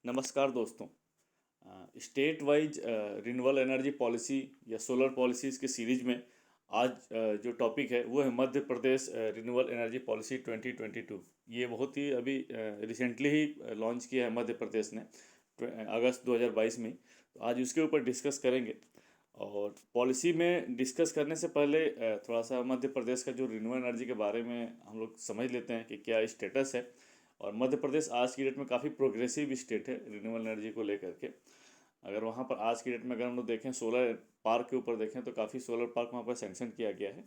नमस्कार दोस्तों। State wise renewable energy policy या सोलर पॉलिसीज़ के सीरीज में आज जो टॉपिक है वो है Madhya Pradesh renewable energy policy 2022। ये बहुत ही अभी रिसेंटली ही लॉन्च किया है मध्य प्रदेश ने अगस्त 2022 में। तो आज उसके ऊपर डिस्कस करेंगे। और पॉलिसी में डिस्कस करने से पहले थोड़ा सा मध्य प्रदेश का जो रिन्यूएबल एनर्जी के बारे में हम लोग समझ लेते हैं कि क्या स्टेटस है। और मध्य प्रदेश आज की डेट में काफ़ी प्रोग्रेसिव स्टेट है रिन्यूएबल एनर्जी को लेकर के। अगर वहाँ पर आज की डेट में अगर हम लोग देखें सोलर पार्क के ऊपर देखें तो काफ़ी सोलर पार्क वहाँ पर सैंक्शन किया गया है।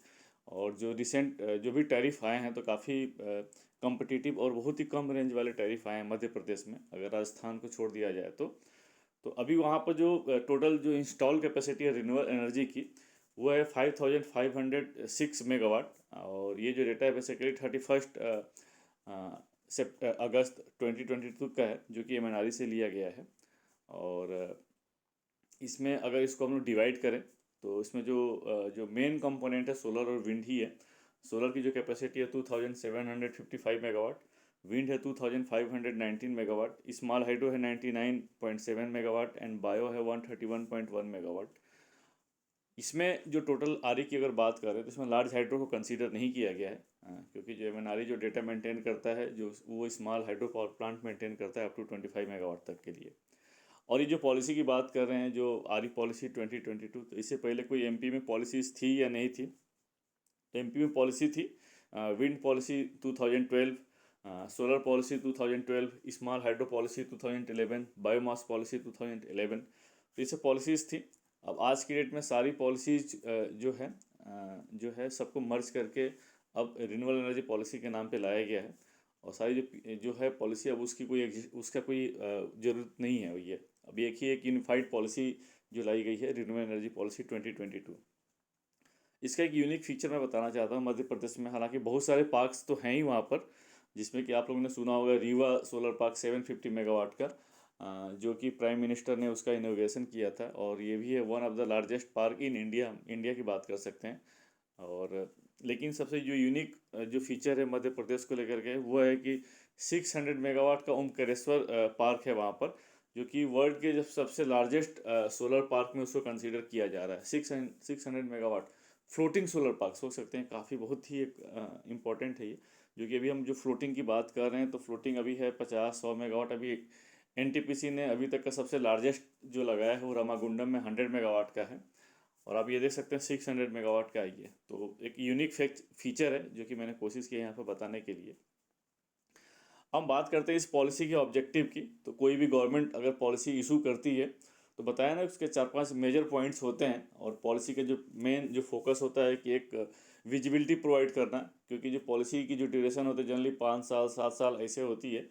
और जो रिसेंट जो भी टैरिफ आए हैं तो काफ़ी कॉम्पिटिटिव और बहुत ही कम रेंज वाले टैरिफ आए हैं मध्य प्रदेश में, अगर राजस्थान को छोड़ दिया जाए तो अभी वहाँ पर जो टोटल जो इंस्टॉल कैपेसिटी है रिन्यूएबल एनर्जी की वो है 5506 मेगावाट। और ये जो डेटा है बेसिकली 31 अगस्त 2022 का है, जो कि एमएनआरई से लिया गया है। और इसमें अगर इसको हम लोग डिवाइड करें तो इसमें जो मेन कंपोनेंट है सोलर और विंड ही है। सोलर की जो कैपेसिटी है 2755 मेगावाट, विंड है 2519 मेगावाट, स्मॉल हाइड्रो है 99.7 मेगावाट एंड बायो है 131.1 मेगावाट। इसमें जो टोटल आरई की अगर बात करें तो इसमें लार्ज हाइड्रो को कंसीडर नहीं किया गया है, क्योंकि जो एमएनआरई जो डेटा मेंटेन करता है जो वो small hydro power plant maintain करता है अप टू 25 मेगावाट तक के लिए। और ये जो पॉलिसी की बात कर रहे हैं जो आरई पॉलिसी 2022, तो इससे पहले कोई एमपी में पॉलिसीज थी या नहीं थी? तो एमपी में पॉलिसी थी wind policy 2012, solar policy 2012, small hydro policy 2011, biomass policy 2011। तो ये सब पॉलिसीज़ थी। अब आज की डेट में सारी पॉलिसीज जो है सबको मर्ज करके अब रिन्यूएबल एनर्जी पॉलिसी के नाम पे लाया गया है। और सारी जो है पॉलिसी अब उसका कोई ज़रूरत नहीं है। ये अब एक ही एक यूनिफाइड पॉलिसी जो लाई गई है रिन्यूएबल एनर्जी पॉलिसी 2022। इसका एक यूनिक फीचर मैं बताना चाहता हूँ मध्य प्रदेश में। हालांकि बहुत सारे पार्क्स तो हैं ही वहाँ पर, जिसमें कि आप लोगों ने सुना होगा रीवा सोलर पार्क 750 मेगावाट का, जो कि प्राइम मिनिस्टर ने उसका इनोवेशन किया था। और ये भी है one of the largest park in India, India की बात कर सकते हैं। और लेकिन सबसे जो यूनिक जो फीचर है मध्य प्रदेश को लेकर के वो है कि 600 मेगावाट का ओमकारेश्वर पार्क है वहाँ पर, जो कि वर्ल्ड के जब सबसे लार्जेस्ट सोलर पार्क में उसको कंसीडर किया जा रहा है। 600 मेगावाट फ्लोटिंग सोलर पार्क सोच सकते हैं, काफ़ी बहुत ही एक इम्पॉर्टेंट है ये। जो कि अभी हम जो फ्लोटिंग की बात कर रहे हैं तो फ्लोटिंग अभी है 50-100 मेगावाट। अभी एनटीपीसी ने अभी तक का सबसे लार्जेस्ट जो लगाया है वो रामागुंडम में 100 मेगावाट का है। और आप ये देख सकते हैं 600 मेगावाट का है ये। तो एक यूनिक फीचर है जो कि मैंने कोशिश की है यहाँ पर बताने के लिए। हम बात करते हैं इस पॉलिसी के ऑब्जेक्टिव की। तो कोई भी गवर्नमेंट अगर पॉलिसी इशू करती है तो बताया ना उसके 4-5 मेजर पॉइंट्स होते हैं। और पॉलिसी का जो मेन जो फोकस होता है कि एक विजिबिलिटी प्रोवाइड करना, क्योंकि जो पॉलिसी की जो ड्यूरेशन होती है जनरली 5 साल 7 साल ऐसे होती है।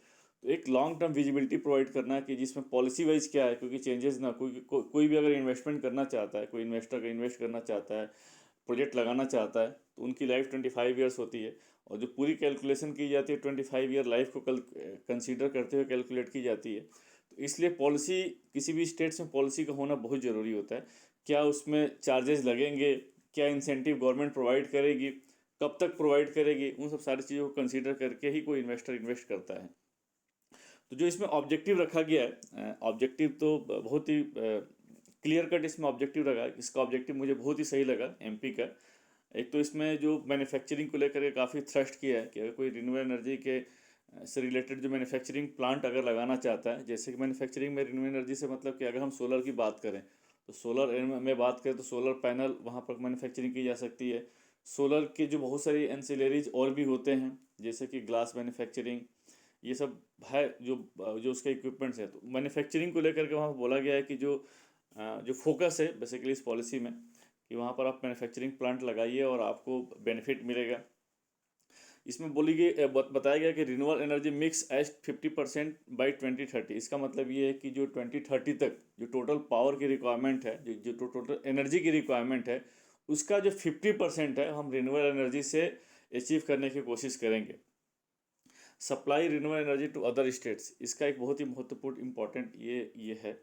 तो एक लॉन्ग टर्म विजिबिलिटी प्रोवाइड करना कि जिसमें पॉलिसी वाइज क्या है, क्योंकि चेंजेस ना कोई भी अगर इन्वेस्टमेंट करना चाहता है, कोई इन्वेस्टर अगर इन्वेस्ट करना चाहता है, प्रोजेक्ट लगाना चाहता है, तो उनकी लाइफ 25 ईयर्स होती है। और जो पूरी कैलकुलेशन की जाती है 25 ईयर लाइफ को कंसीडर करते हुए कैलकुलेट की जाती है। तो इसलिए पॉलिसी किसी भी स्टेट्स में पॉलिसी का होना बहुत ज़रूरी होता है। क्या उसमें चार्जेस लगेंगे, क्या इंसेंटिव गवर्नमेंट प्रोवाइड करेगी, कब तक प्रोवाइड करेगी, उन सब सारी चीज़ों को कंसीडर करके ही कोई इन्वेस्टर इन्वेस्ट करता है। तो जो इसमें ऑब्जेक्टिव रखा गया है, ऑब्जेक्टिव तो बहुत ही क्लियर कट इसमें ऑब्जेक्टिव रखा है। इसका ऑब्जेक्टिव मुझे बहुत ही सही लगा एमपी का। एक तो इसमें जो मैन्युफैक्चरिंग को लेकर के काफ़ी थ्रस्ट किया है कि अगर कोई रिन्यूएबल एनर्जी के से रिलेटेड जो मैन्युफैक्चरिंग प्लांट अगर लगाना चाहता है, जैसे कि मैन्युफैक्चरिंग में रिन्यूएबल एनर्जी से मतलब कि अगर हम सोलर की बात करें तो सोलर में बात करें तो सोलर पैनल वहाँ पर मैन्युफैक्चरिंग की जा सकती है। सोलर के जो बहुत सारी एंसिलरीज और भी होते हैं, जैसे कि ग्लास मैन्युफैक्चरिंग, ये सब है जो जो उसके इक्विपमेंट्स है। तो मैन्युफैक्चरिंग को लेकर के वहाँ पर बोला गया है कि जो फोकस है बेसिकली इस पॉलिसी में कि वहाँ पर आप मैन्युफैक्चरिंग प्लांट लगाइए और आपको बेनिफिट मिलेगा। इसमें बताया गया कि renewable energy mix as 50% by 2030। इसका मतलब ये है कि जो 2030 तक जो टोटल पावर की रिक्वायरमेंट है, जो टोटल एनर्जी की रिक्वायरमेंट है, उसका जो 50% है हम रिन्यूएबल एनर्जी से अचीव करने की कोशिश करेंगे। Supply renewable energy to other states, इसका एक बहुत ही महत्वपूर्ण इंपॉर्टेंट ये है।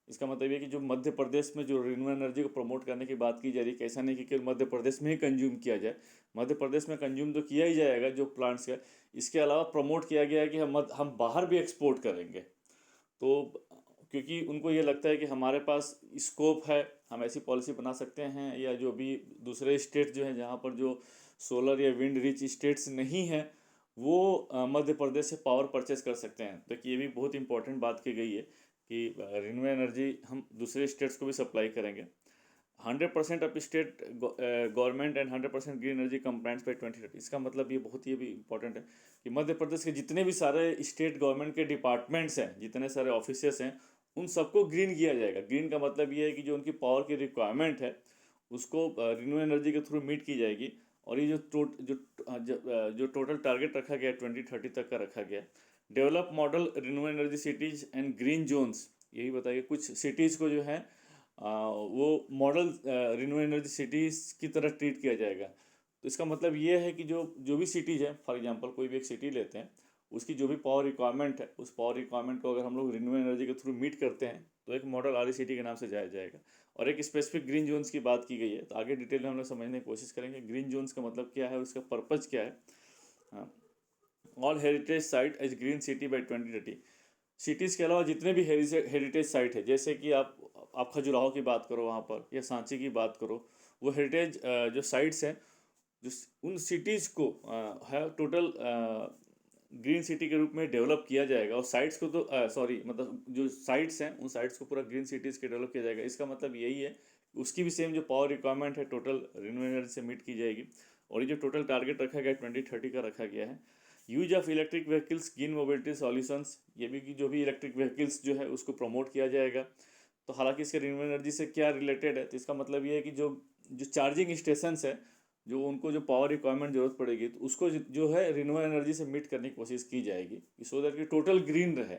इसका मतलब ये कि जो मध्य प्रदेश में जो रिन्यूएबल एनर्जी को प्रमोट करने की बात की जा रही है, कैसा नहीं कि केवल मध्य प्रदेश में ही कंज्यूम किया जाए। मध्य प्रदेश में कंज्यूम तो किया ही जाएगा जो प्लांट्स का, इसके अलावा प्रमोट किया गया है कि हम बाहर भी एक्सपोर्ट करेंगे। तो क्योंकि उनको ये लगता है कि हमारे पास स्कोप है, हम ऐसी पॉलिसी बना सकते हैं, या जो भी दूसरे स्टेट जो हैं जहाँ पर जो सोलर या विंड रिच स्टेट्स नहीं हैं, वो मध्य प्रदेश से पावर परचेस कर सकते हैं। तो ये भी बहुत इंपॉर्टेंट बात की गई है कि रिन्यूएबल एनर्जी हम दूसरे स्टेट्स को भी सप्लाई करेंगे। 100% of state government and 100% green energy compliance by 2030। इसका मतलब ये बहुत ही भी इंपॉर्टेंट है कि मध्य प्रदेश के जितने भी सारे स्टेट गवर्नमेंट के डिपार्टमेंट्स हैं, जितने सारे ऑफिसेस हैं, उन सबको ग्रीन किया जाएगा। ग्रीन का मतलब ये है कि जो उनकी पावर की रिक्वायरमेंट है उसको रिन्यूएबल एनर्जी के थ्रू मीट की जाएगी। और ये जो टोटल टारगेट रखा गया है 2030 तक का रखा गया, develop model renewable energy cities and green zones, यही बताइए कुछ सिटीज़ को जो है वो मॉडल रिन्यूएबल एनर्जी सिटीज़ की तरह ट्रीट किया जाएगा। तो इसका मतलब ये है कि जो जो भी सिटीज़ है, फॉर एग्जांपल कोई भी एक सिटी लेते हैं, उसकी जो भी पावर रिक्वायरमेंट है, उस पावर रिक्वायरमेंट को अगर हम लोग रिन्यूएबल एनर्जी के थ्रू मीट करते हैं तो एक मॉडल आर सिटी के नाम से जाया जाएगा। और एक स्पेसिफिक ग्रीन जोन्स की बात की गई है, तो आगे डिटेल में हम लोग समझने की कोशिश करेंगे ग्रीन जोन्स का मतलब क्या है, उसका पर्पज़ क्या है। All heritage site as green city by 2030। Cities के अलावा जितने भी हेरिटेज साइट है, जैसे कि आप खजुराहो की बात करो वहाँ पर, या सांची की बात करो, वो हेरिटेज जो साइट्स हैं, जो उन सिटीज़ को है टोटल ग्रीन सिटी के रूप में डेवलप किया जाएगा। और साइट्स को तो सॉरी मतलब जो साइट्स हैं उन साइट्स को पूरा ग्रीन सिटीज़ के डेवलप किया जाएगा। इसका मतलब यही है, उसकी भी सेम जो पावर रिक्वायरमेंट है टोटल रिन्यूएबल एनर्जी से मीट की जाएगी। और ये जो टोटल टारगेट रखा गया है 2030 का रखा गया है। Use of electric vehicles, green mobility solutions, ये भी कि जो भी इलेक्ट्रिक व्हीकल्स जो है उसको प्रमोट किया जाएगा। तो हालांकि इसके रिन्यूएबल एनर्जी से क्या रिलेटेड है, तो इसका मतलब ये है कि जो जो चार्जिंग स्टेशंस है, जो उनको जो पावर रिक्वायरमेंट जरूरत पड़ेगी, तो उसको जो है रिन्यूएबल एनर्जी से मीट करने की कोशिश की जाएगी, सो दैट कि टोटल ग्रीन रहे।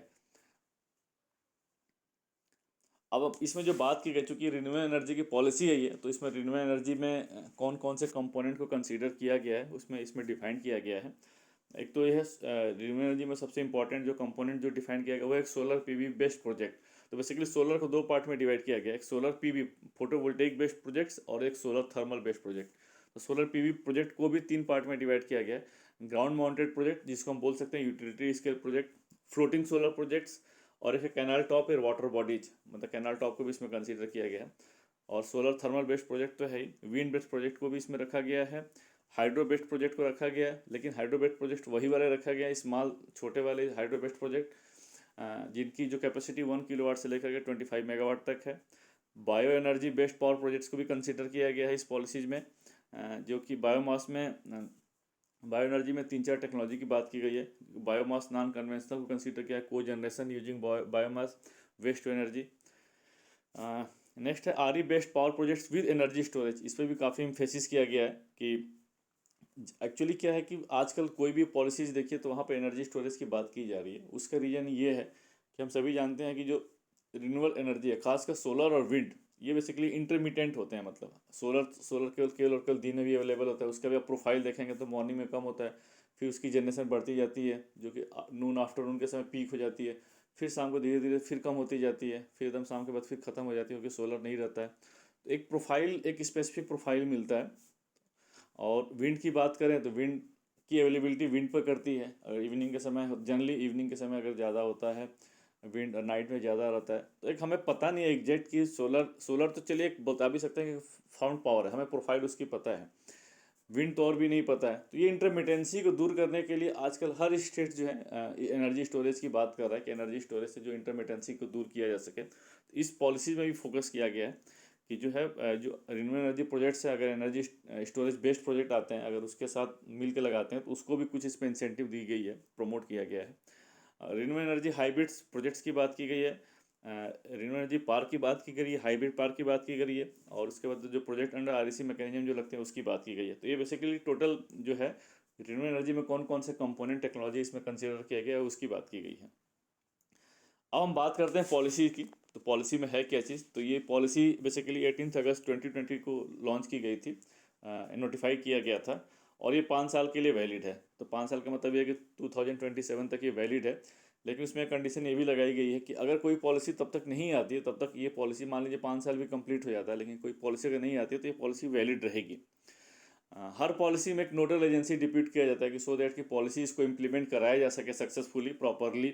अब इसमें जो बात की गई, चूंकि रिन्यूएबल एनर्जी की पॉलिसी है ये, तो इसमें रिन्यूएबल एनर्जी में कौन कौन से कंपोनेंट को कंसीडर किया गया है उसमें इसमें डिफाइन किया गया है। एक तो यह है रिन्यूएबल एनर्जी में सबसे इंपॉर्टेंट जो कंपोनेंट जो डिफाइन किया गया वो एक सोलर पीवी बेस्ड प्रोजेक्ट। तो बेसिकली सोलर को दो पार्ट में डिवाइड किया गया, एक solar PV photovoltaic based projects और एक सोलर थर्मल बेस्ड प्रोजेक्ट। तो सोलर पीवी प्रोजेक्ट को भी तीन पार्ट में डिवाइड किया गया है। ग्राउंड माउंटेड प्रोजेक्ट, जिसको हम बोल सकते हैं utility scale project, floating solar projects, और एक कैनाल टॉप और वाटर बॉडीज, मतलब कैनाल टॉप को भी इसमें कंसीडर किया गया है। और सोलर थर्मल बेस्ड प्रोजेक्ट तो है ही, विंड बेस्ड प्रोजेक्ट को भी इसमें रखा गया है, हाइड्रो बेस्ड प्रोजेक्ट को रखा गया है। लेकिन हाइड्रो बेस्ड प्रोजेक्ट वही वाले रखा गया है, स्मॉल छोटे वाले हाइड्रो बेस्ड प्रोजेक्ट, जिनकी जो कैपेसिटी 1 किलोवाट से लेकर के 25 मेगावाट तक है। Bio energy based power projects को भी कंसिडर किया गया है इस पॉलिसीज में, जो कि बायोमास में बायो एनर्जी में तीन चार टेक्नोलॉजी की बात की गई है। बायोमास नॉन कन्वेंशनल को कंसीडर किया है, cogeneration using biomass, waste to energy. Next है R E based power projects with energy storage. इस पर भी काफ़ी इम्फेसिस किया गया है कि एक्चुअली क्या है कि आजकल कोई भी पॉलिसीज देखिए तो वहाँ पे एनर्जी स्टोरेज की बात की जा रही है। उसका रीज़न ये है कि हम सभी जानते हैं कि जो रिन्यूएबल एनर्जी है, खासकर सोलर और विंड, ये बेसिकली इंटरमीडिएंट होते हैं। मतलब सोलर सोलर केवल दिन में भी अवेलेबल होता है, उसका भी आप प्रोफाइल देखेंगे तो मॉर्निंग में कम होता है, फिर उसकी जनरेशन बढ़ती जाती है, जो कि नून आफ्टरनून के समय पीक हो जाती है, फिर शाम को धीरे धीरे फिर कम होती जाती है, फिर एकदम शाम के बाद फिर ख़त्म हो जाती है, क्योंकि सोलर नहीं रहता है। तो एक प्रोफाइल, एक स्पेसिफिक प्रोफाइल मिलता है। और विंड की बात करें तो विंड की अवेलेबिलिटी विंड पर करती है। और इवनिंग के समय, जनरली इवनिंग के समय अगर ज़्यादा होता है विंड, और नाइट में ज़्यादा रहता है, तो एक हमें पता नहीं है एग्जैक्ट कि सोलर तो चलिए एक बता भी सकते हैं कि फाउंड पावर है, हमें प्रोफाइल उसकी पता है। विंड तो और भी नहीं पता है। तो ये इंटरमिटेंसी को दूर करने के लिए आजकल हर स्टेट जो है एनर्जी स्टोरेज की बात कर रहा है कि एनर्जी स्टोरेज से जो इंटरमिटेंसी को दूर किया जा सके। तो इस पॉलिसी में भी फोकस किया गया है कि जो है जो रिन्यूएबल एनर्जी प्रोजेक्ट्स है, अगर एनर्जी स्टोरेज बेस्ड प्रोजेक्ट आते हैं, अगर उसके साथ मिल के लगाते हैं तो उसको भी कुछ इस पर इंसेंटिव दी गई है, प्रमोट किया गया है। रिन्यूएबल एनर्जी हाइब्रिड्स प्रोजेक्ट्स की बात की गई है, रिन्यूएबल एनर्जी पार्क की बात की गई है, हाइब्रिड पार्क की बात की गई है, और उसके बाद जो प्रोजेक्ट अंडर आरईसी मैकेनिज्म जो लगते हैं उसकी बात की गई है। तो ये बेसिकली टोटल जो है रिन्यूएबल एनर्जी में कौन कौन से कंपोनेंट टेक्नोलॉजी इसमें कंसिडर किया गया है उसकी बात की गई है। अब हम बात करते हैं पॉलिसी की। तो पॉलिसी में है क्या चीज़, तो ये पॉलिसी बेसिकली 18 अगस्त 2020 को लॉन्च की गई थी, नोटिफाई किया गया था, और ये 5 साल के लिए वैलिड है। तो 5 साल का मतलब ये है कि 2027 तक ये वैलिड है। लेकिन उसमें कंडीशन ये भी लगाई गई है कि अगर कोई पॉलिसी तब तक नहीं आती है, तब तक ये पॉलिसी, मान लीजिए 5 साल भी कंप्लीट हो जाता है लेकिन कोई पॉलिसी अगर नहीं आती है तो ये पॉलिसी वैलिड रहेगी। हर पॉलिसी में एक नोडल एजेंसी डिप्यूट किया जाता है कि सो दैट कि पॉलिसीज़ को इम्प्लीमेंट कराया जा सके सक्सेसफुली, प्रॉपरली,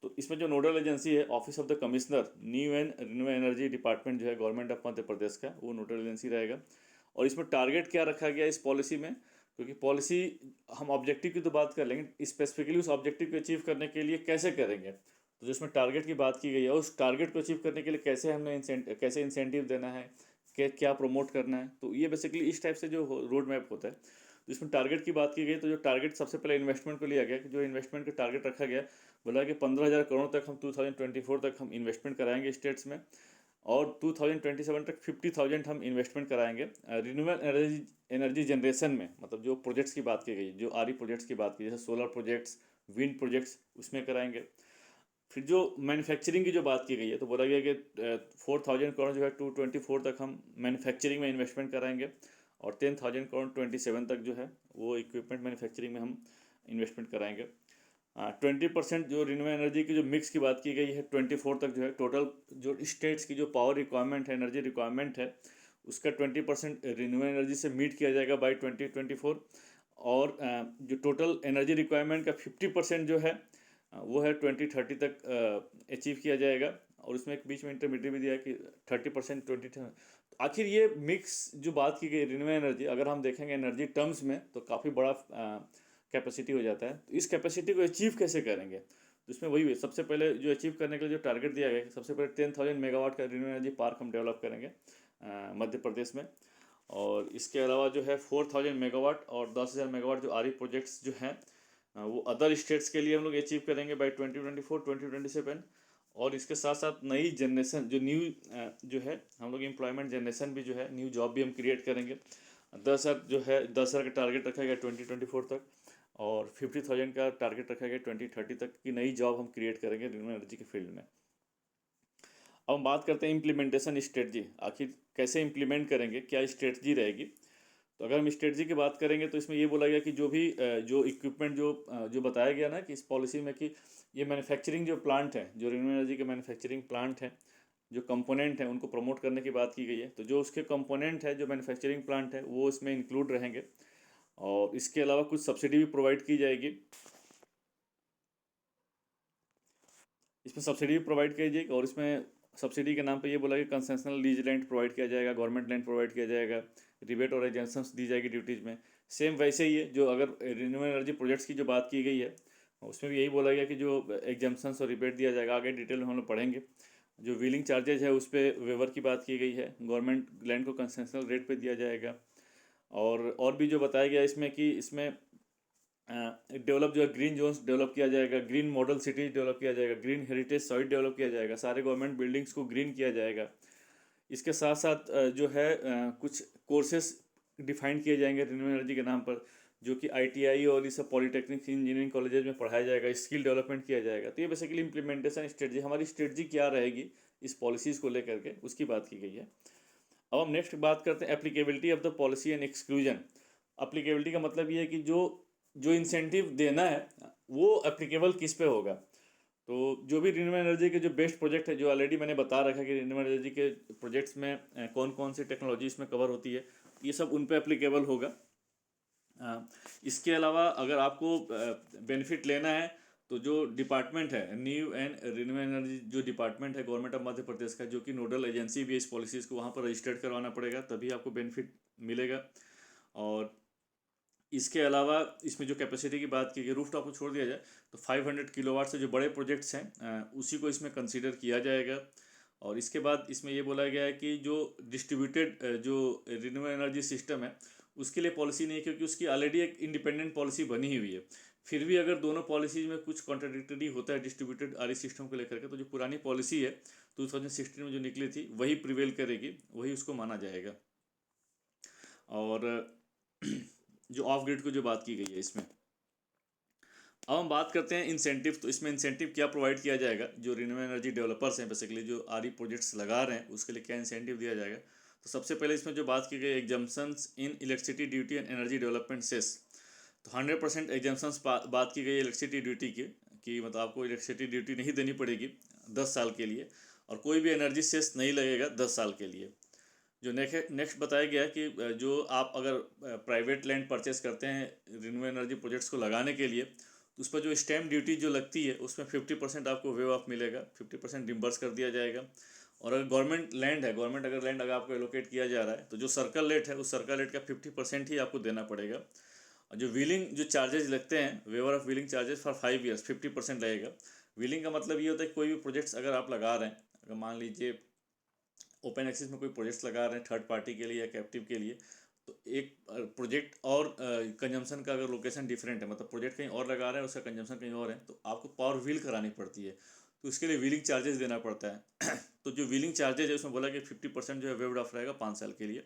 तो इसमें जो नोडल एजेंसी है, office of the commissioner new and renewable energy department जो है गवर्नमेंट ऑफ मध्य प्रदेश का, वो नोडल एजेंसी रहेगा। और इसमें टारगेट क्या रखा गया इस पॉलिसी में, क्योंकि पॉलिसी हम ऑब्जेक्टिव की तो बात कर लेंगे, स्पेसिफिकली उस ऑब्जेक्टिव को अचीव करने के लिए कैसे करेंगे, तो जिसमें टारगेट की बात की गई है, उस टारगेट को अचीव करने के लिए कैसे हमने कैसे इंसेंटिव देना है, क्या प्रमोट करना है, तो ये बेसिकली इस टाइप से जो रोड मैप होता है। तो इसमें टारगेट की बात की गई, तो जो टारगेट सबसे पहले इन्वेस्टमेंट को लिया गया, कि जो इन्वेस्टमेंट का टारगेट रखा गया, बोला कि 15,000 करोड़ तक हम 2024 तक हम इन्वेस्टमेंट कराएंगे स्टेट्स में, और 2027 तक 50,000 हम इन्वेस्टमेंट कराएंगे रिन्यूएबल एनर्जी जनरेशन में, मतलब जो प्रोजेक्ट्स की बात की गई, जो आरई प्रोजेक्ट्स की बात की, जैसे सोलर प्रोजेक्ट्स, विंड प्रोजेक्ट्स, उसमें कराएंगे। फिर जो मैन्युफैक्चरिंग की जो बात की गई है, तो बोला गया कि 4,000 करोड़ जो है 224 तक हम मैन्युफैक्चरिंग में इन्वेस्टमेंट कराएंगे, और 10,000 करोड़ 27 तक जो है वो इक्विपमेंट मैन्युफैक्चरिंग में हम इन्वेस्टमेंट कराएंगे। 20% जो रिन्यूएबल एनर्जी की जो मिक्स की बात की गई है 24 तक जो है, टोटल जो स्टेट्स की जो पावर रिक्वायरमेंट है, एनर्जी रिक्वायरमेंट है, उसका 20% रिन्यूएबल एनर्जी से मीट किया जाएगा बाई 2024। और जो टोटल एनर्जी रिक्वायरमेंट का 50% जो है वो है 2030 तक अचीव किया जाएगा। और उसमें एक बीच में इंटरमीडिएट भी दिया है कि 30% 20। आखिर ये मिक्स जो बात की गई रिन्यूएबल एनर्जी, अगर हम देखेंगे एनर्जी टर्म्स में, तो काफ़ी बड़ा कैपेसिटी हो जाता है। तो इस कैपेसिटी को अचीव कैसे करेंगे, तो इसमें वही है, सबसे पहले जो अचीव करने के लिए जो टारगेट दिया गया है, सबसे पहले 10,000 मेगावाट का रिन्यूएबल एनर्जी पार्क हम डेवलप करेंगे मध्य प्रदेश में। और इसके अलावा जो है 4,000 मेगावाट और 10,000 मेगावाट जो आरई प्रोजेक्ट्स जो हैं वो अदर स्टेट्स के लिए हम लोग अचीव करेंगे बाई 2024-2027। और इसके साथ साथ नई जनरेशन जो न्यू जो है, हम लोग एम्प्लॉयमेंट जनरेशन भी जो है, न्यू जॉब भी हम क्रिएट करेंगे। 10,000 जो है, 10,000 का टारगेट रखा गया 2024 तक, और 50,000 का टारगेट रखा गया 2030 तक की नई जॉब हम क्रिएट करेंगे रिन्यूएबल एनर्जी के फील्ड में। अब हम बात करते हैं इम्प्लीमेंटेशन स्ट्रेटजी, आखिर कैसे इम्प्लीमेंट करेंगे, क्या स्ट्रेटजी रहेगी। तो अगर हम स्ट्रेटजी की बात करेंगे, तो इसमें ये बोला गया कि जो भी जो इक्विपमेंट जो बताया गया ना कि इस पॉलिसी में, कि ये मैन्युफैक्चरिंग जो प्लांट है, जो रिन्यूएबल एनर्जी के मैन्युफैक्चरिंग प्लांट हैं, जो कंपोनेंट हैं, उनको प्रमोट करने की बात की गई है। तो जो उसके कंपोनेंट है, जो मैन्युफैक्चरिंग प्लांट है, वो इसमें इंक्लूड रहेंगे। और इसके अलावा कुछ सब्सिडी भी प्रोवाइड की जाएगी, इसमें सब्सिडी भी प्रोवाइड की जाएगी। और इसमें सब्सिडी के नाम पे ये बोला कि कंसेशनल लीज लैंड प्रोवाइड किया जाएगा, गवर्नमेंट लैंड प्रोवाइड किया जाएगा, रिबेट और एजेंशंस दी जाएगी ड्यूटीज़ में। सेम वैसे ही है, जो अगर रिन्यूएबल एनर्जी प्रोजेक्ट्स की जो बात की गई है, उसमें भी यही बोला गया कि जो एग्जाम्पन्स और रिबेट दिया जाएगा, आगे डिटेल में हम लोग पढ़ेंगे। जो व्हीलिंग चार्जेज है उस पर वेवर की बात की गई है, गवर्नमेंट लैंड को कंसेशनल रेट पे दिया जाएगा। और भी जो बताया गया इसमें, कि इसमें डेवलप जो है ग्रीन जोन्स डेवलप किया जाएगा, ग्रीन मॉडल सिटीज डेवलप किया जाएगा, ग्रीन हेरिटेज साइट डेवलप किया जाएगा, सारे गवर्नमेंट बिल्डिंग्स को ग्रीन किया जाएगा। इसके साथ साथ जो है कुछ कोर्सेस डिफाइन किए जाएंगे रिन्यूएबल एनर्जी के नाम पर, जो कि आईटीआई और ये सब पॉलिटेक्निक इंजीनियरिंग कॉलेजेस में पढ़ाया जाएगा, स्किल डेवलपमेंट किया जाएगा। तो ये बेसिकली इंप्लीमेंटेशन स्ट्रेटजी, हमारी स्ट्रेटजी क्या रहेगी इस पॉलिसीज़ को लेकर के, उसकी बात की गई है। अब हम नेक्स्ट बात करते हैं applicability of the policy and exclusion. Applicability का मतलब ये है कि जो जो इंसेंटिव देना है वो एप्लीकेबल किस पे होगा। तो जो भी रिन्यूएबल एनर्जी के जो बेस्ट प्रोजेक्ट है, जो ऑलरेडी मैंने बता रखा है कि रिन्यूएबल एनर्जी के प्रोजेक्ट्स में कौन कौन सी टेक्नोलॉजी इसमें कवर होती है, ये सब उन पे एप्लीकेबल होगा। इसके अलावा अगर आपको बेनिफिट लेना है, तो जो डिपार्टमेंट है न्यू एंड रिन्यूएबल एनर्जी, जो डिपार्टमेंट है गवर्नमेंट ऑफ मध्य प्रदेश का, जो कि नोडल एजेंसी भी है इस पॉलिसीज़ को, वहाँ पर रजिस्टर्ड करवाना पड़ेगा, तभी आपको बेनिफिट मिलेगा। और इसके अलावा इसमें जो कैपेसिटी की बात की गई, रूफ टॉप को छोड़ दिया जाए तो 500 किलोवाट से जो बड़े प्रोजेक्ट्स हैं उसी को इसमें कंसीडर किया जाएगा। और इसके बाद इसमें ये बोला गया है कि जो डिस्ट्रीब्यूटेड जो रिन्यूएबल एनर्जी सिस्टम है उसके लिए पॉलिसी नहीं है, क्योंकि उसकी ऑलरेडी एक इंडिपेंडेंट पॉलिसी बनी हुई है। फिर भी अगर दोनों पॉलिसीज में कुछ कॉन्ट्राडिक्टरी होता है डिस्ट्रीब्यूटेड आरई सिस्टम को लेकर के, तो जो पुरानी पॉलिसी है 2016 में जो निकली थी वही प्रिवेल करेगी, वही उसको माना जाएगा। और जो ऑफ ग्रिड को जो बात की गई है इसमें, अब हम बात करते हैं इंसेंटिव। तो इसमें इंसेंटिव क्या प्रोवाइड किया जाएगा, जो रिन्यूएबल एनर्जी डेवलपर्स हैं बेसिकली, जो आरई प्रोजेक्ट्स लगा रहे हैं, उसके लिए क्या इंसेंटिव दिया जाएगा। तो सबसे पहले इसमें जो बात की गई exemptions in electricity duty and energy development cess. तो 100% एग्जम्पशंस बात की गई इलेक्ट्रिसिटी ड्यूटी की, कि मतलब आपको इलेक्ट्रिसिटी ड्यूटी नहीं देनी पड़ेगी 10 साल के लिए, और कोई भी एनर्जी सेस नहीं लगेगा 10 साल के लिए। जो नेक्स्ट बताया गया कि जो आप अगर प्राइवेट लैंड परचेस करते हैं रिन्यूएबल एनर्जी प्रोजेक्ट्स को लगाने के लिए, तो उस पर जो स्टैम्प ड्यूटी जो लगती है उसमें 50% आपको वेव ऑफ मिलेगा, 50% रिम्बर्स कर दिया जाएगा। और अगर गवर्नमेंट लैंड है, गवर्नमेंट अगर लैंड अगर आपको एलोकेट किया जा रहा है तो जो सर्कल रेट है उस सर्कल रेट का 50% ही आपको देना पड़ेगा। और जो व्हीलिंग जो चार्जेस लगते हैं, waiver of wheeling charges for 5 years 50% लगेगा। व्हीलिंग का मतलब ये होता है कि कोई भी प्रोजेक्ट्स अगर आप लगा रहे हैं, अगर मान लीजिए ओपन एक्सेस में कोई प्रोजेक्ट्स लगा रहे हैं थर्ड पार्टी के लिए या कैप्टिव के लिए, तो एक प्रोजेक्ट और कंजम्पशन का अगर लोकेशन डिफरेंट है, मतलब प्रोजेक्ट कहीं और लगा रहे हैं उसका कंजम्पशन कहीं और है, तो आपको पावर व्हील करानी पड़ती है, तो उसके लिए व्हीलिंग चार्जेस देना पड़ता है। तो जो व्हीलिंग चार्जेज है उसमें बोला कि 50% जो है वेव्ड ऑफ रहेगा 5 साल के लिए।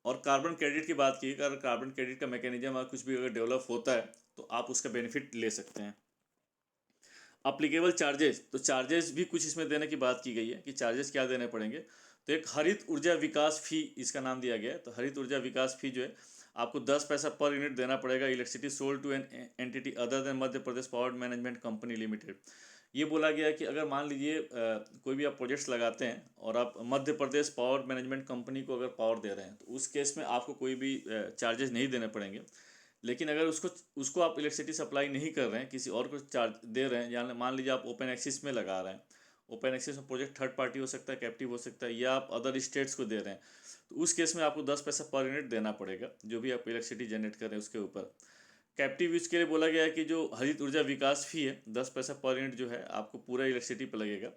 और कार्बन क्रेडिट की बात की, अगर कार्बन क्रेडिट का मैकेनिज्म अगर कुछ भी अगर डेवलप होता है तो आप उसका बेनिफिट ले सकते हैं। अप्लीकेबल चार्जेस, तो चार्जेस भी कुछ इसमें देने की बात की गई है कि चार्जेस क्या देने पड़ेंगे। तो एक हरित ऊर्जा विकास फी इसका नाम दिया गया है। तो हरित ऊर्जा विकास फी जो है आपको 10 पैसा पर यूनिट देना पड़ेगा, electricity sold to an entity other than Madhya Pradesh power management company limited. ये बोला गया है कि अगर मान लीजिए कोई भी आप प्रोजेक्ट्स लगाते हैं और आप मध्य प्रदेश पावर मैनेजमेंट कंपनी को अगर पावर दे रहे हैं तो उस केस में आपको कोई भी चार्जेस नहीं देने पड़ेंगे। लेकिन अगर उसको उसको आप इलेक्ट्रिसिटी सप्लाई नहीं कर रहे हैं, किसी और को चार्ज दे रहे हैं, या मान लीजिए आप ओपन एक्सिस में लगा रहे हैं, ओपन एक्सिस में प्रोजेक्ट थर्ड पार्टी हो सकता है, कैप्टिव हो सकता है, या आप अदर स्टेट्स को दे रहे हैं, तो उस केस में आपको 10 पैसा पर यूनिट देना पड़ेगा जो भी आप इलेक्ट्रिसिटी जनरेट कर रहे हैं उसके ऊपर। कैप्टिव यूज के लिए बोला गया है कि जो हरित ऊर्जा विकास फी है 10 पैसा पर यूनिट जो है आपको पूरा इलेक्ट्रिसिटी पर लगेगा।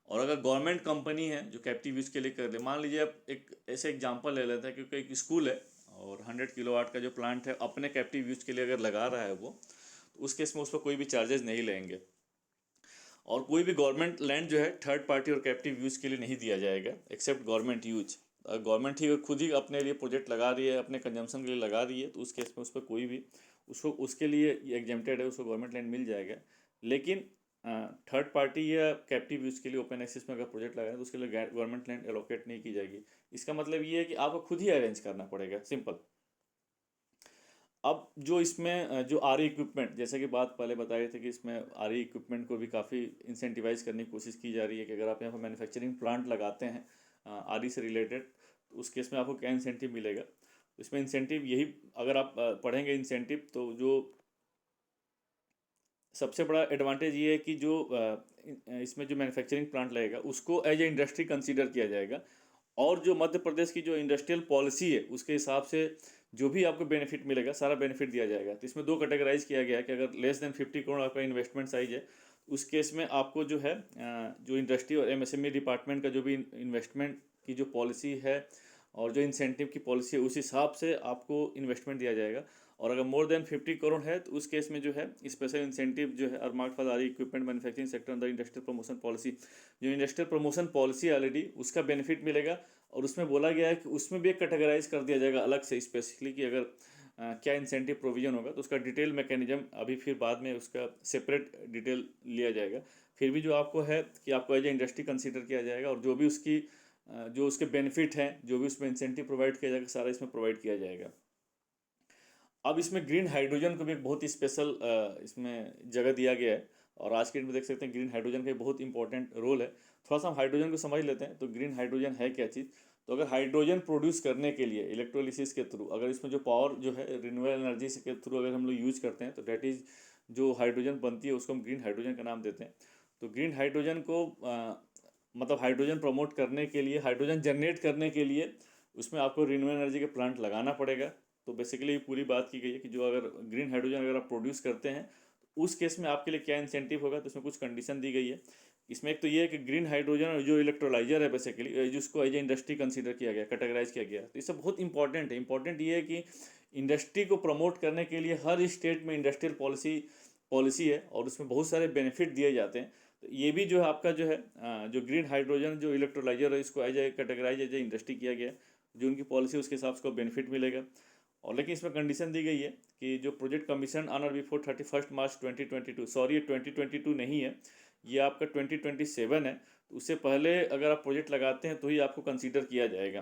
और अगर गवर्नमेंट कंपनी है जो कैप्टिव यूज के लिए कर ले, मान लीजिए आप एक ऐसे एग्जांपल ले लेते हैं, क्योंकि एक स्कूल है और 100 किलोवाट का जो प्लांट है अपने कैप्टिव यूज के लिए अगर लगा रहा है वो, तो उस केस में उस पर कोई भी चार्जेस नहीं लेंगे। और कोई भी गवर्नमेंट लैंड जो है थर्ड पार्टी और कैप्टिव यूज के लिए नहीं दिया जाएगा एक्सेप्ट गवर्नमेंट यूज। गवर्नमेंट ही खुद ही अपने लिए प्रोजेक्ट लगा रही है, अपने कंजम्पशन के लिए लगा रही है, तो उस केस में उस पर कोई भी उसको उसके लिए एग्जेम्प्टेड है, उसको गवर्नमेंट लैंड मिल जाएगा। लेकिन थर्ड पार्टी या कैप्टिव यूज के लिए ओपन एक्सेस में अगर प्रोजेक्ट लगाए तो उसके लिए गवर्नमेंट लैंड एलोकेट नहीं की जाएगी। इसका मतलब ये है कि आपको खुद ही अरेंज करना पड़ेगा, सिंपल। अब जो इसमें जो आर इक्विपमेंट, जैसे कि बात पहले बताए थे कि इसमें आर इक्विपमेंट को भी काफ़ी इंसेंटिवाइज करने की कोशिश की जा रही है कि अगर आप यहाँ पर मैन्युफैक्चरिंग प्लांट लगाते हैं आर से रिलेटेड, तो उस केस में आपको क्या इंसेंटिव मिलेगा। इसमें इंसेंटिव यही, अगर आप पढ़ेंगे इंसेंटिव, तो जो सबसे बड़ा एडवांटेज ये है कि जो इसमें जो मैन्युफैक्चरिंग प्लांट लगेगा उसको एज ए इंडस्ट्री कंसीडर किया जाएगा। और जो मध्य प्रदेश की जो इंडस्ट्रियल पॉलिसी है उसके हिसाब से जो भी आपको बेनिफिट मिलेगा सारा बेनिफिट दिया जाएगा। तो इसमें दो कैटेगराइज किया गया है कि अगर लेस देन 50 करोड़ आपका इन्वेस्टमेंट साइज है, उस केस में आपको जो है जो इंडस्ट्री और एमएसएमई डिपार्टमेंट का जो भी इन्वेस्टमेंट की जो पॉलिसी है और जो इंसेंटिव की पॉलिसी है उस हिसाब से आपको इन्वेस्टमेंट दिया जाएगा। और अगर मोर देन 50 करोड़ है तो उस केस में जो है स्पेशल इंसेंटिव जो है earmark for R equipment manufacturing sector अंदर इंडस्ट्रियल प्रमोशन पॉलिसी, जो इंडस्ट्रियल प्रमोशन पॉलिसी ऑलरेडी उसका बेनिफिट मिलेगा। और उसमें बोला गया है कि उसमें भी एक कैटेगराइज कर दिया जाएगा अलग से स्पेसिफिकली कि अगर क्या इंसेंटिव प्रोविजन होगा, तो उसका डिटेल मैकेनिज्म अभी फिर बाद में उसका सेपरेट डिटेल लिया जाएगा। फिर भी जो आपको है कि आपको एज ए इंडस्ट्री कंसीडर किया जाएगा और जो भी उसकी जो उसके बेनिफिट हैं, जो भी उसमें इंसेंटिव प्रोवाइड किया जाएगा, सारा इसमें प्रोवाइड किया जाएगा। अब इसमें ग्रीन हाइड्रोजन को भी एक बहुत ही स्पेशल इसमें जगह दिया गया है। और आज के डेट में देख सकते हैं ग्रीन हाइड्रोजन का एक बहुत इंपॉर्टेंट रोल है। थोड़ा सा हम हाइड्रोजन को समझ लेते हैं। तो ग्रीन हाइड्रोजन है क्या चीज़। तो अगर हाइड्रोजन प्रोड्यूस करने के लिए इलेक्ट्रोलिसिस के थ्रू अगर इसमें जो पावर जो है रिन्यूएबल एनर्जी के थ्रू अगर हम लोग यूज करते हैं, तो डेट इज़ जो हाइड्रोजन बनती है उसको हम ग्रीन हाइड्रोजन का नाम देते हैं। तो ग्रीन हाइड्रोजन को मतलब हाइड्रोजन प्रमोट करने के लिए, हाइड्रोजन जनरेट करने के लिए उसमें आपको रिन्यूएबल एनर्जी के प्लांट लगाना पड़ेगा। तो बेसिकली पूरी बात की गई है कि जो अगर ग्रीन हाइड्रोजन अगर आप प्रोड्यूस करते हैं तो उस केस में आपके लिए क्या इंसेंटिव होगा। तो इसमें कुछ कंडीशन दी गई है। इसमें एक तो ये है कि ग्रीन हाइड्रोजन जो इलेक्ट्रोलाइजर है बेसिकली जिसको एज ए इंडस्ट्री कंसीडर किया गया, कैटेगराइज किया गया, तो इससे बहुत इंपॉर्टेंट है। इंपॉर्टेंट ये है कि इंडस्ट्री को प्रमोट करने के लिए हर स्टेट में इंडस्ट्रियल पॉलिसी है और उसमें बहुत सारे बेनिफिट दिए जाते हैं। तो ये भी जो है आपका जो है जो ग्रीन हाइड्रोजन जो इलेक्ट्रोलाइजर है इसको as a categorise as a industry किया गया, जो उनकी पॉलिसी उसके हिसाब से बेनिफिट मिलेगा। और लेकिन इसमें कंडीशन दी गई है कि जो प्रोजेक्ट कमीशन ऑन और बिफोर 31 मार्च 2022, सॉरी ये 2022 नहीं है, ये आपका 2027 है। तो उससे पहले अगर आप प्रोजेक्ट लगाते हैं तो ही आपको कंसीडर किया जाएगा।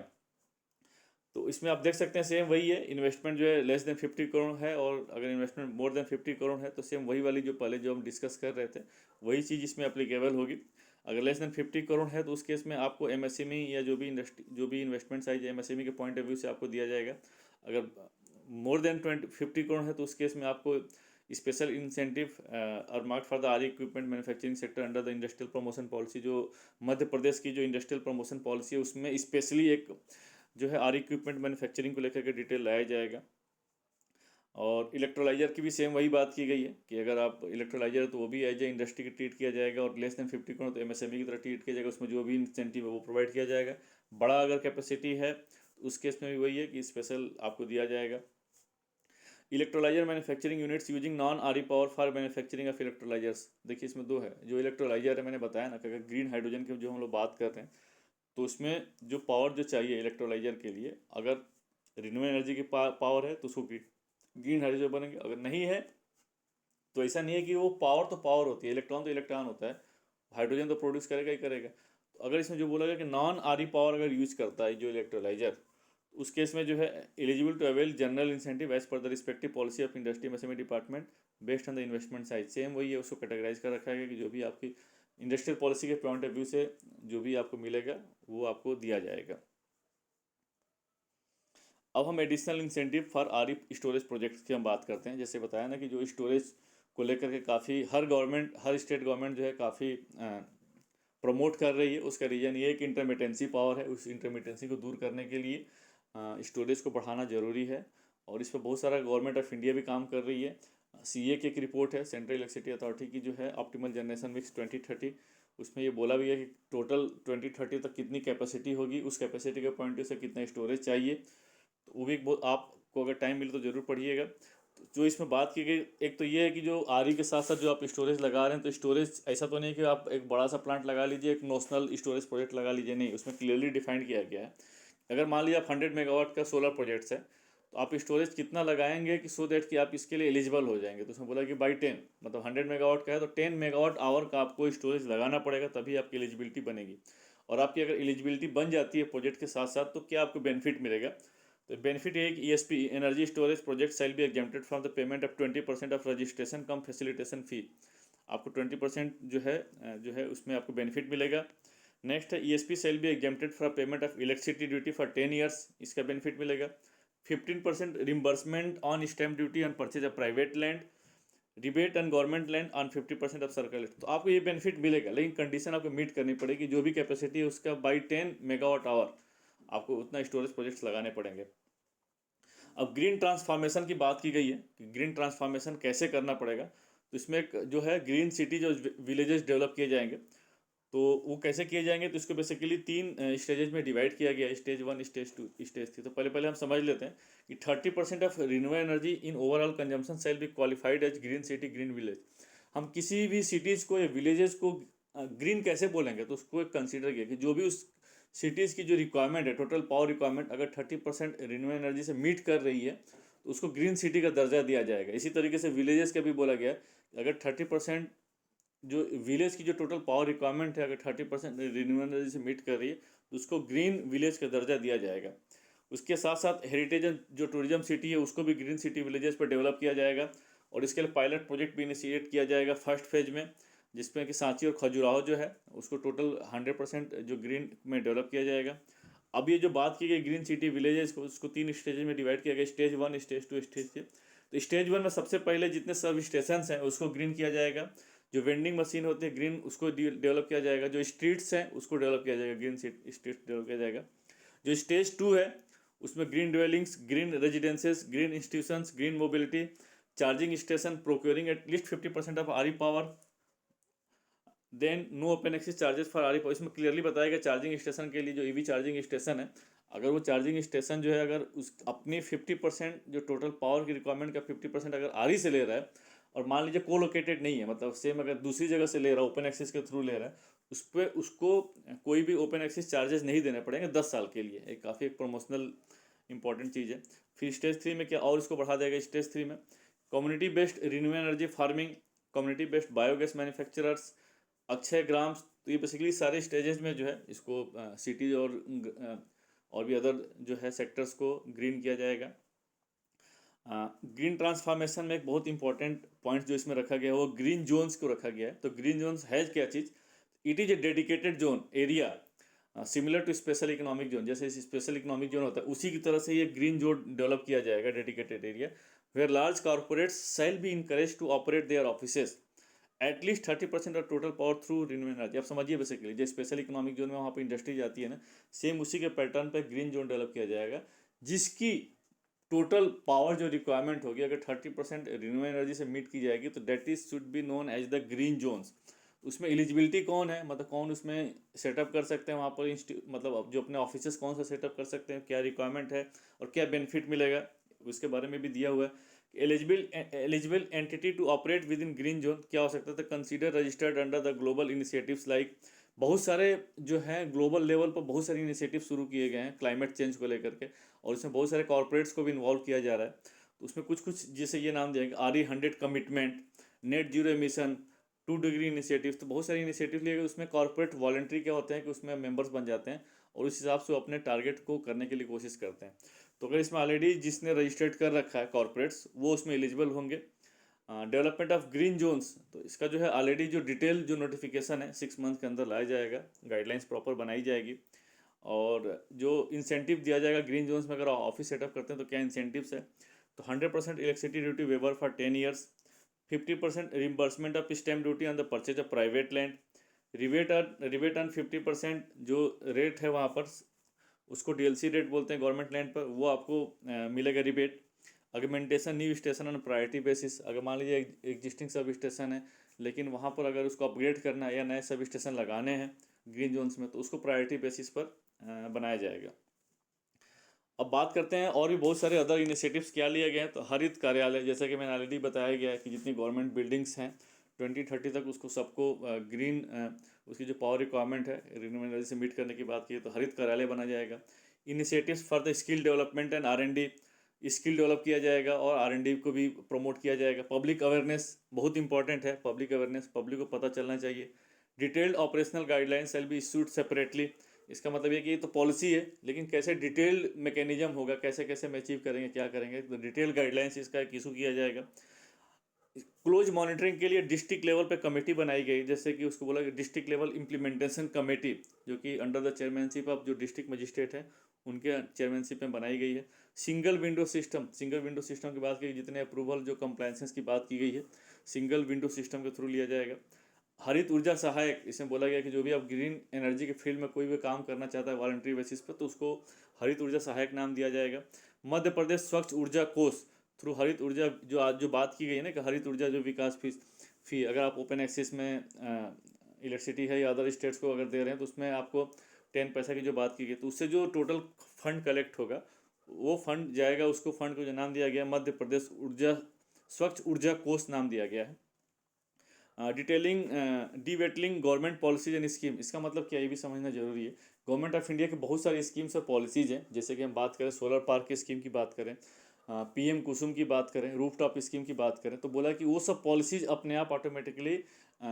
तो इसमें आप देख सकते हैं सेम वही है, इन्वेस्टमेंट जो है लेस देन 50 करोड़ है और अगर इन्वेस्टमेंट मोर देन 50 करोड़ है तो सेम वही वाली जो पहले जो हम डिस्कस कर रहे थे वही चीज़ इसमें अप्लीकेबल होगी। अगर लेस देन 50 करोड़ है तो उस केस में आपको एमएसएमई या जो भी इन्वेस्टमेंट साइज एमएसएमई के पॉइंट ऑफ व्यू से आपको दिया जाएगा। अगर मोर देन 50 करोड़ है तो उस केस में आपको स्पेशल इंसेंटिव और mark for the R equipment manufacturing sector under the industrial promotion policy. जो मध्य प्रदेश की जो इंडस्ट्रियल प्रमोशन पॉलिसी है उसमें स्पेशली एक जो है आर इक्विपमेंट मैन्युफैक्चरिंग को लेकर के डिटेल लाया जाएगा। और इलेक्ट्रोलाइजर की भी सेम वही बात की गई है कि अगर आप इलेक्ट्रोलाइजर है तो वो भी एज ए इंडस्ट्री की ट्रीट किया जाएगा, और लेस देन 50 करोड़ तो एमएसएमई की तरह ट्रीट किया जाएगा, उसमें जो भी इंसेंटिव है वो प्रोवाइड किया जाएगा। बड़ा अगर कैपेसिटी है तो उस केस में भी वही है कि स्पेशल आपको दिया जाएगा। Electrolyser manufacturing units using non RE power for manufacturing of electrolysers. देखिए इसमें दो है, जो इलेक्ट्रोलाइजर है मैंने बताया ना कि अगर ग्रीन हाइड्रोजन की जो हम लोग बात कर रहे हैं तो उसमें जो पावर जो चाहिए इलेक्ट्रोलाइजर के लिए, अगर रिन्यूएबल एनर्जी की पावर है तो उसको ग्रीन हाइड्रोजन बनेंगे। अगर नहीं है तो ऐसा नहीं है कि वो पावर तो पावर होती है, इलेक्ट्रॉन तो इलेक्ट्रॉन होता है, हाइड्रोजन तो प्रोड्यूस करेगा ही करेगा। तो अगर इसमें जो बोला गया कि नॉन आरई पावर अगर यूज करता है जो इलेक्ट्रोलाइजर, उस केस में जो है eligible to avail general incentive as per the respective policy of industry MSME department based on the investment size. Same वही है, उसको कैटेगराइज कर रखा है कि जो भी आपकी इंडस्ट्रियल पॉलिसी के पॉइंट ऑफ व्यू से जो भी आपको मिलेगा वो आपको दिया जाएगा। अब हम additional incentive for RE storage projects की हम बात करते हैं। जैसे बताया ना कि जो स्टोरेज को लेकर के काफ़ी हर स्टेट गवर्नमेंट जो है काफ़ी प्रमोट कर रही है। उसका रीज़न ये है कि इंटरमिटेंसी पावर है, उस इंटरमिटेंसी को दूर करने के लिए स्टोरेज को बढ़ाना ज़रूरी है, और इस पर बहुत सारा गवर्नमेंट ऑफ इंडिया भी काम कर रही है। सीए की एक रिपोर्ट है सेंट्रल इलेक्ट्रिसिटी अथॉरिटी की जो है ऑप्टिमल जनरेशन मिक्स 2030, उसमें ये बोला भी है कि टोटल 2030 तक कितनी कैपेसिटी होगी, उस कैपेसिटी के पॉइंट ऑफ से कितना स्टोरेज चाहिए। तो वो भी बहुत आपको अगर टाइम मिले तो ज़रूर पढ़िएगा। तो जो इसमें बात की गई एक तो ये है कि जो आरई के साथ साथ जो आप स्टोरेज लगा रहे हैं, तो स्टोरेज ऐसा तो नहीं कि आप एक बड़ा सा प्लांट लगा लीजिए, एक नोशनल स्टोरेज प्रोजेक्ट लगा लीजिए, नहीं, उसमें क्लियरली डिफाइंड किया गया है। अगर मान लीजिए आप 100 मेगावाट का सोलर प्रोजेक्ट्स है तो आप स्टोरेज कितना लगाएंगे कि सो दैट कि आप इसके लिए एलिजिबल हो जाएंगे। तो उसमें बोला कि बाई 10, मतलब 100 मेगावाट का है तो 10 मेगावाट आवर का आपको स्टोरेज लगाना पड़ेगा, तभी आपकी एलिजिबिलिटी बनेगी। और आपकी अगर एलिजिबिलिटी बन जाती है प्रोजेक्ट के साथ साथ तो क्या आपको बेनिफिट मिलेगा। तो बेनिफिट है कि ESP energy storage project shall be exempted from the payment of 20% of registration cum facilitation fee. आपको 20% जो है उसमें आपको बेनिफिट मिलेगा। नेक्स्ट है ESP shell be exempted for payment of electricity duty for 10 years, इसका बेनिफिट मिलेगा। 15% reimbursement on stamp duty on purchase of private land, rebate on government land on 50% of circle. तो आपको ये बेनिफिट मिलेगा, लेकिन condition आपको meet करनी पड़ेगी, जो भी कैपेसिटी है उसका बाई 10 मेगावाट आवर आपको उतना स्टोरेज प्रोजेक्ट्स लगाने पड़ेंगे। अब ग्रीन ट्रांसफॉर्मेशन की बात की गई है कि ग्रीन ट्रांसफॉर्मेशन कैसे करना पड़ेगा। तो इसमें एक जो है ग्रीन सिटी जो विलेजेस डेवलप किए जाएंगे तो वो कैसे किए जाएंगे, तो इसको बेसिकली 3 स्टेजेस में डिवाइड किया गया है, स्टेज 1, स्टेज 2, स्टेज 3। तो पहले हम समझ लेते हैं कि 30% of renewable energy in overall consumption shall be qualified as green city green village. हम किसी भी सिटीज़ को या विलेजेस को ग्रीन कैसे बोलेंगे, तो उसको एक कंसिडर किया कि जो भी उस सिटीज़ की जो रिक्वायरमेंट है, टोटल पावर रिक्वायरमेंट अगर 30% रिन्यूएबल एनर्जी से मीट कर रही है तो उसको ग्रीन सिटी का दर्जा दिया जाएगा। इसी तरीके से विलेजेस का भी बोला गया अगर 30% जो विलेज की जो टोटल पावर रिक्वायरमेंट है अगर 30% रिन्यूएबल एनर्जी से मीट कर रही है तो उसको ग्रीन विलेज का दर्जा दिया जाएगा। उसके साथ साथ हेरिटेज जो टूरिज्म सिटी है उसको भी ग्रीन सिटी विलेजेस पर डेवलप किया जाएगा, और इसके लिए पायलट प्रोजेक्ट भी इनिशिएट किया जाएगा फर्स्ट फेज में, जिसमें कि सांची और खजुराहो जो है उसको टोटल 100% जो ग्रीन में डेवलप किया जाएगा। अब ये जो बात की गई ग्रीन सिटी विलेजेस को, उसको 3 स्टेज में डिवाइड किया गया, स्टेज 1, स्टेज 2, स्टेज 3। तो स्टेज 1 में सबसे पहले जितने सब स्टेशन हैं उसको ग्रीन किया जाएगा, जो वेंडिंग मशीन होती है ग्रीन उसको डेवलप किया जाएगा, जो स्ट्रीट्स हैं उसको डेवलप किया जाएगा, ग्रीन स्ट्रीट्स डेवलप किया जाएगा। जो स्टेज 2 है उसमें green dwellings, green residences, green institutions, green mobility, charging station, procuring at least 50% of RE power, then no open access charges for RE power. इसमें क्लियरली बताया गया चार्जिंग स्टेशन के लिए जो ईवी चार्जिंग स्टेशन है, अगर वो चार्जिंग स्टेशन जो है अगर उस अपनी 50% जो टोटल पावर की रिक्वायरमेंट का 50% अगर आरई से ले रहा है, और मान लीजिए को लोकेटेड नहीं है, मतलब सेम अगर दूसरी जगह से ले रहा है, ओपन एक्सेस के थ्रू ले रहा है, उस पर उसको कोई भी ओपन एक्सेस चार्जेस नहीं देने पड़ेंगे 10 साल के लिए। एक काफ़ी एक प्रमोशनल इंपॉर्टेंट चीज़ है। फिर स्टेज 3 में क्या और इसको बढ़ा देगा, स्टेज 3 में community based renewable energy farming, community based biogas manufacturers, Akshay Gram. तो ये बेसिकली सारे स्टेजेस में जो है इसको सिटीज और भी अदर जो है सेक्टर्स को ग्रीन किया जाएगा। ग्रीन ट्रांसफॉर्मेशन में एक बहुत इंपॉर्टेंट पॉइंट जो इसमें रखा गया है वो ग्रीन जोन्स को रखा गया है। तो ग्रीन जोन्स है क्या चीज़, it is a dedicated zone area similar to special economic zone. जैसे स्पेशल इकोनॉमिक जोन होता है उसी की तरह से ये ग्रीन जोन डेवलप किया जाएगा, dedicated area, where large corporates shall be encourage to operate their offices at least 30% of total power through renewable energy. आप समझिए बेसिकली जो स्पेशल इकोनॉमिक जोन में वहाँ पर इंडस्ट्री जाती है ना, सेम उसी के पैटर्न पे ग्रीन जोन डेवलप किया जाएगा, जिसकी टोटल पावर जो रिक्वायरमेंट होगी अगर 30% रिन्यूएबल एनर्जी से मीट की जाएगी तो that is should be known as the green zones. उसमें एलिजिबिलिटी कौन है, मतलब कौन उसमें सेटअप कर सकते हैं वहाँ पर मतलब जो अपने ऑफिसेस कौन सा सेटअप कर सकते हैं, क्या रिक्वायरमेंट है और क्या बेनिफिट मिलेगा, उसके बारे में भी दिया हुआ है। Eligible entity to operate within green zone क्या हो सकता था, consider registered under the global initiatives like, बहुत सारे जो हैं ग्लोबल लेवल पर बहुत सारे इनिशिएटिव शुरू किए गए हैं क्लाइमेट चेंज को लेकर के, और इसमें बहुत सारे कॉर्पोरेट्स को भी इन्वॉल्व किया जा रहा है। तो उसमें कुछ कुछ जैसे ये नाम दिया गया RE100 commitment, net zero emission, 2 degree initiative, तो बहुत सारे इनिशिएटिव लिए गए। उसमें कॉर्पोरेट वॉलंटरी क्या होते हैं कि उसमें मेंबर्स बन जाते हैं और उस हिसाब से वो अपने टारगेट को करने के लिए कोशिश करते हैं। तो अगर इसमें ऑलरेडी जिसने रजिस्टर्ड कर रखा है कॉर्पोरेट्स, वो उसमें एलिजिबल होंगे। डेवलपमेंट ऑफ ग्रीन जोन्स, तो इसका जो है ऑलरेडी जो डिटेल जो नोटिफिकेशन है 6 मंथ के अंदर लाया जाएगा, गाइडलाइंस प्रॉपर बनाई जाएगी। और जो इंसेंटिव दिया जाएगा ग्रीन जोन्स में, अगर ऑफिस सेटअप करते हैं तो क्या इंसेंटिव्स है, तो 100% electricity duty waiver for 10 years, 50% reimbursement of stamp duty on the purchase of private land, rebate on 50% जो रेट है वहाँ पर उसको DLC रेट बोलते हैं गवर्नमेंट लैंड पर, वो आपको मिलेगा rebate. Augmentation new station on priority basis, अगर मान लीजिए एग्जिस्टिंग सब स्टेशन है लेकिन वहाँ पर अगर उसको अपग्रेड करना है या नए सब स्टेशन लगाने हैं ग्रीन जोन्स में, तो उसको प्रायोरिटी बेसिस पर बनाया जाएगा। अब बात करते हैं और भी बहुत सारे अदर इनिशिएटिव्स क्या लिए गए हैं। तो हरित कार्यालय, जैसा कि मैंने ऑलरेडी बताया गया है कि जितनी गवर्नमेंट बिल्डिंग्स हैं 2030 तक उसको सबको ग्रीन उसकी जो पावर रिक्वायरमेंट है रिन्यूएबल एनर्जी से मीट करने की बात की है, तो हरित कार्यालय बना जाएगा। Initiatives for the skill development and R&D, skill develop किया जाएगा और R&D को भी प्रमोट किया जाएगा। पब्लिक अवेयरनेस बहुत इंपॉर्टेंट है, पब्लिक अवेयरनेस, पब्लिक को पता चलना चाहिए। Detailed operational guidelines shall be issued separately, इसका मतलब ये कि ये तो पॉलिसी है लेकिन कैसे डिटेल्ड मैकेनिज्म होगा, कैसे कैसे हम अचीव करेंगे, क्या करेंगे, तो डिटेल गाइडलाइंस इसका एक इशू किया जाएगा। क्लोज मॉनिटरिंग के लिए डिस्ट्रिक्ट लेवल पे कमेटी बनाई गई, जैसे कि उसको बोला कि डिस्ट्रिक्ट लेवल इम्प्लीमेंटेशन कमेटी, जो कि अंडर द चेयरमैनशिप ऑफ जो डिस्ट्रिक्ट मजिस्ट्रेट है उनके चेयरमैनशिप में बनाई गई है। Single window system, single window system की बात की, जितने अप्रूवल जो कंप्लायंसेस की बात की गई है सिंगल विंडो सिस्टम के थ्रू लिया जाएगा। हरित ऊर्जा सहायक, इसमें बोला गया कि जो भी आप ग्रीन एनर्जी के फील्ड में कोई भी काम करना चाहता है वॉलंटरी बेसिस पर, तो उसको हरित ऊर्जा सहायक नाम दिया जाएगा। मध्य प्रदेश स्वच्छ ऊर्जा कोष, थ्रू हरित ऊर्जा जो आज जो बात की गई है ना कि हरित ऊर्जा जो विकास फी अगर आप ओपन एक्सेस में इलेक्ट्रिसिटी है या अदर स्टेट्स को अगर दे रहे हैं तो उसमें आपको 10 पैसा की जो बात की गई, तो उससे जो टोटल फंड कलेक्ट होगा वो फंड जाएगा, उसको फंड को जो नाम दिया गया मध्य प्रदेश ऊर्जा स्वच्छ ऊर्जा कोष नाम दिया गया है। Detailing dovetailing government policies and scheme, इसका मतलब क्या, ये भी समझना जरूरी है। गवर्नमेंट ऑफ इंडिया के बहुत सारी स्कीम्स और पॉलिसीज हैं, जैसे कि हम बात करें सोलर पार्क की स्कीम की बात करें, PM कुसुम की बात करें, रूफ टॉप स्कीम की बात करें, तो बोला कि वो सब पॉलिसीज अपने आप ऑटोमेटिकली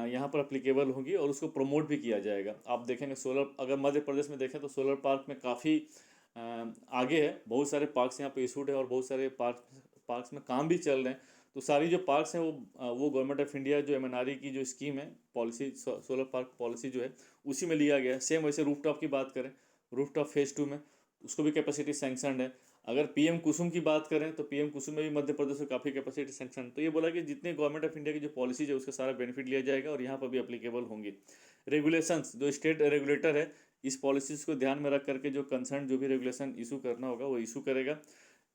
यहाँ पर अप्लीकेबल होंगी और उसको प्रमोट भी किया जाएगा। आप देखेंगे सोलर, अगर मध्य प्रदेश में देखें तो सोलर पार्क में काफ़ी आगे है, बहुत सारे पार्क्स यहाँ पे इशूड है और बहुत सारे पार्क्स में काम भी चल रहे हैं। तो सारी जो पार्क्स हैं वो गवर्नमेंट ऑफ इंडिया जो MNRE की जो स्कीम है पॉलिसी, सोलर पार्क पॉलिसी जो है उसी में लिया गया है। सेम वैसे रूफ टॉप की बात करें, रूफ टॉप फेज़ 2 में उसको भी कैपेसिटी सैंक्शनड है। अगर PM कुसुम की बात करें तो PM कुसुम में भी मध्य प्रदेश में काफ़ी कैपेसिटी सैंक्शन। तो ये बोला कि जितने गवर्नमेंट ऑफ इंडिया की जो पॉलिसीज है उसका सारा बेनिफिट लिया जाएगा और यहाँ पर भी अप्लीकेबल होंगी। रेगुलेशंस, जो स्टेट रेगुलेटर है इस पॉलिसीज को ध्यान में रख करके जो कंसर्न जो भी रेगुलेशन इशू करना होगा वो इशू करेगा।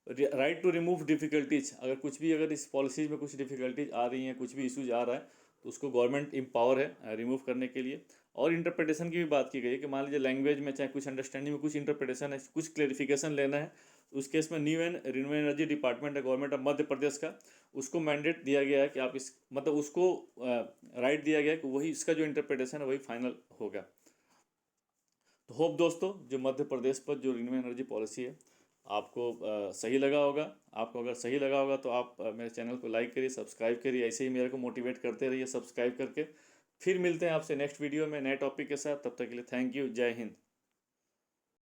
राइट टू रिमूव डिफिकल्टीज, अगर कुछ भी अगर इस पॉलिसीज में कुछ डिफिकल्टीज आ रही हैं, कुछ भी इशूज आ रहा है तो उसको गवर्नमेंट एम्पावर है रिमूव करने के लिए। और इंटरप्रिटेशन की भी बात की गई है कि मान लीजिए लैंग्वेज में चाहे कुछ अंडरस्टैंडिंग में कुछ इंटरप्रिटेशन है, कुछ क्लेरिफिकेशन लेना है, उस केस में new and renewable energy department है गवर्नमेंट ऑफ मध्य प्रदेश का, उसको मैंडेट दिया गया है कि आप इस मतलब उसको राइट दिया गया है कि वही इसका जो इंटरप्रिटेशन है वही फाइनल होगा। तो होप दोस्तों जो मध्य प्रदेश पर जो रिन्यूएबल एनर्जी पॉलिसी है आपको सही लगा होगा। आपको अगर सही लगा होगा तो आप मेरे चैनल को लाइक करिए, सब्सक्राइब करिए, ऐसे ही मेरे को मोटिवेट करते रहिए सब्सक्राइब करके। फिर मिलते हैं आपसे नेक्स्ट वीडियो में नए टॉपिक के साथ, तब तक के लिए थैंक यू, जय हिंद।